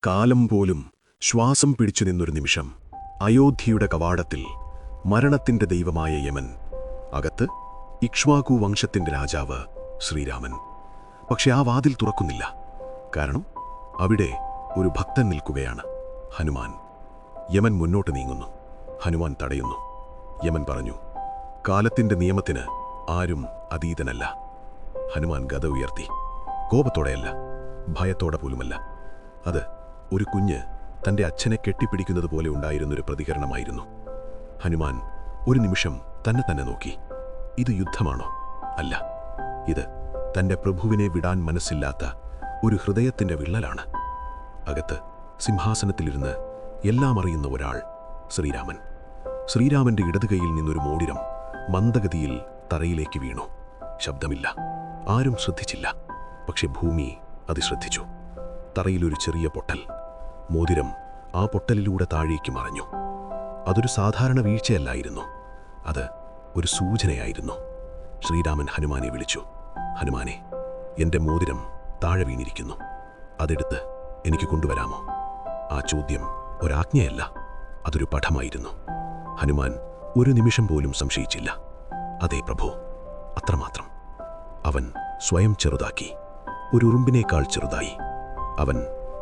കാലം പോലും ശ്വാസം പിടിച്ചു നിന്നൊരു നിമിഷം. അയോധ്യയുടെ കവാടത്തിൽ മരണത്തിന്റെ ദൈവമായ യമൻ, അകത്ത് ഇക്ഷ്വാകു വംശത്തിന്റെ രാജാവ് ശ്രീരാമൻ. പക്ഷെ ആ വാതിൽ തുറക്കുന്നില്ല. കാരണം അവിടെ ഒരു ഭക്തൻ നിൽക്കുകയാണ്, ഹനുമാൻ. യമൻ മുന്നോട്ട് നീങ്ങുന്നു. ഹനുമാൻ തടയുന്നു. യമൻ പറഞ്ഞു, കാലത്തിന്റെ നിയമത്തിന് ആരും അതീതനല്ല. ഹനുമാൻ ഗദ ഉയർത്തി. കോപത്തോടെയല്ല, ഭയത്തോടെ പോലുമല്ല. അത് ഒരു കുഞ്ഞ് തന്റെ അച്ഛനെ കെട്ടിപ്പിടിക്കുന്നത് പോലെ ഉണ്ടായിരുന്നൊരു പ്രതികരണമായിരുന്നു. ഹനുമാൻ ഒരു നിമിഷം തന്നെ നോക്കി. ഇത് യുദ്ധമാണോ? അല്ല, ഇത് തന്റെ പ്രഭുവിനെ വിടാൻ മനസ്സില്ലാത്ത ഒരു ഹൃദയത്തിന്റെ വിള്ളലാണ്. അകത്ത് സിംഹാസനത്തിലിരുന്ന് എല്ലാം അറിയുന്ന ഒരാൾ, ശ്രീരാമൻ. ശ്രീരാമന്റെ ഇടതുകൈയിൽ നിന്നൊരു മോതിരം മന്ദഗതിയിൽ തറയിലേക്ക് വീണു. ശബ്ദമില്ല, ആരും ശ്രദ്ധിച്ചില്ല. പക്ഷെ ഭൂമി അത് ശ്രദ്ധിച്ചു. തറയിലൊരു ചെറിയ പൊട്ടൽ. മോതിരം ആ പൊട്ടലിലൂടെ താഴേക്ക് മറഞ്ഞു. അതൊരു സാധാരണ വീഴ്ചയല്ലായിരുന്നു, അത് ഒരു സൂചനയായിരുന്നു. ശ്രീരാമൻ ഹനുമാനെ വിളിച്ചു. ഹനുമാനെ, എൻ്റെ മോതിരം താഴെ വീണിരിക്കുന്നു. അതെടുത്ത് എനിക്ക് കൊണ്ടുവരാമോ? ആ ചോദ്യം ഒരാജ്ഞയല്ല, അതൊരു പഠമായിരുന്നു. ഹനുമാൻ ഒരു നിമിഷം പോലും സംശയിച്ചില്ല. അതേ പ്രഭു, അത്രമാത്രം. അവൻ സ്വയം ചെറുതാക്കി, ഒരു ഉറുമ്പിനേക്കാൾ ചെറുതായി. അവൻ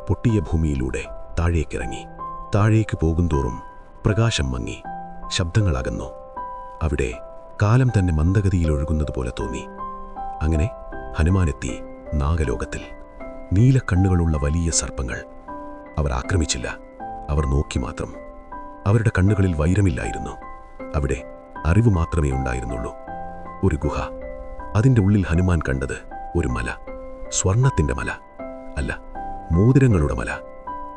പൊട്ടിയ ഭൂമിയിലൂടെ താഴേക്കിറങ്ങി. താഴേക്ക് പോകുന്തോറും പ്രകാശം മങ്ങി, ശബ്ദങ്ങളകന്നു. അവിടെ കാലം തന്നെ മന്ദഗതിയിലൊഴുകുന്നതുപോലെ തോന്നി. അങ്ങനെ ഹനുമാനെത്തി നാഗലോകത്തിൽ. നീലക്കണ്ണുകളുള്ള വലിയ സർപ്പങ്ങൾ. അവർ ആക്രമിച്ചില്ല, അവർ നോക്കി മാത്രം. അവരുടെ കണ്ണുകളിൽ വൈരമില്ലായിരുന്നു. അവിടെ അറിവ് മാത്രമേ ഉണ്ടായിരുന്നുള്ളൂ. ഒരു ഗുഹ. അതിൻ്റെ ഉള്ളിൽ ഹനുമാൻ കണ്ടത് ഒരു മല. സ്വർണത്തിൻ്റെ മല അല്ല, മോതിരങ്ങളുടെ മല.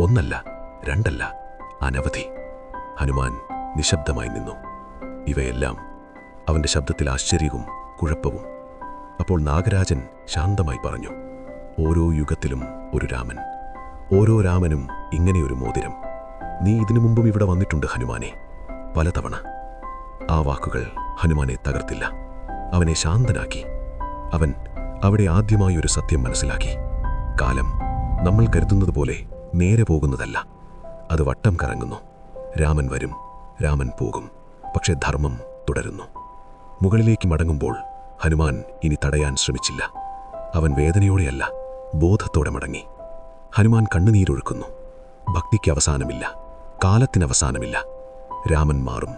ഒന്നല്ല, രണ്ടല്ല, അനവധി. ഹനുമാൻ നിശബ്ദമായി നിന്നു. ഇവയെല്ലാം അവൻ്റെ ശബ്ദത്തിൽ ആശ്ചര്യവും കുഴപ്പവും. അപ്പോൾ നാഗരാജൻ ശാന്തമായി പറഞ്ഞു, ഓരോ യുഗത്തിലും ഒരു രാമൻ, ഓരോ രാമനും ഇങ്ങനെയൊരു മോതിരം. നീ ഇതിനു മുമ്പും ഇവിടെ വന്നിട്ടുണ്ട് ഹനുമാനെ, പലതവണ. ആ വാക്കുകൾ ഹനുമാനെ തകർത്തില്ല, അവനെ ശാന്തനാക്കി. അവൻ അവിടെ ആദ്യമായി ഒരു സത്യം മനസ്സിലാക്കി. കാലം നമ്മൾ കരുതുന്നത് പോലെ നേരെ പോകുന്നതല്ല, അത് വട്ടം കറങ്ങുന്നു. രാമൻ വരും, രാമൻ പോകും, പക്ഷെ ധർമ്മം തുടരുന്നു. മുകളിലേക്ക് മടങ്ങുമ്പോൾ ഹനുമാൻ ഇനി തടയാൻ ശ്രമിച്ചില്ല. അവൻ വേദനയോടെയല്ല, ബോധത്തോടെ മടങ്ങി. ഹനുമാൻ കണ്ണുനീരൊഴുക്കുന്നു. ഭക്തിക്ക് അവസാനമില്ല, കാലത്തിന് അവസാനമില്ല. രാമൻ മാറും,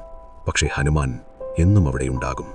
പക്ഷേ ഹനുമാൻ എന്നും അവിടെയുണ്ടാകും.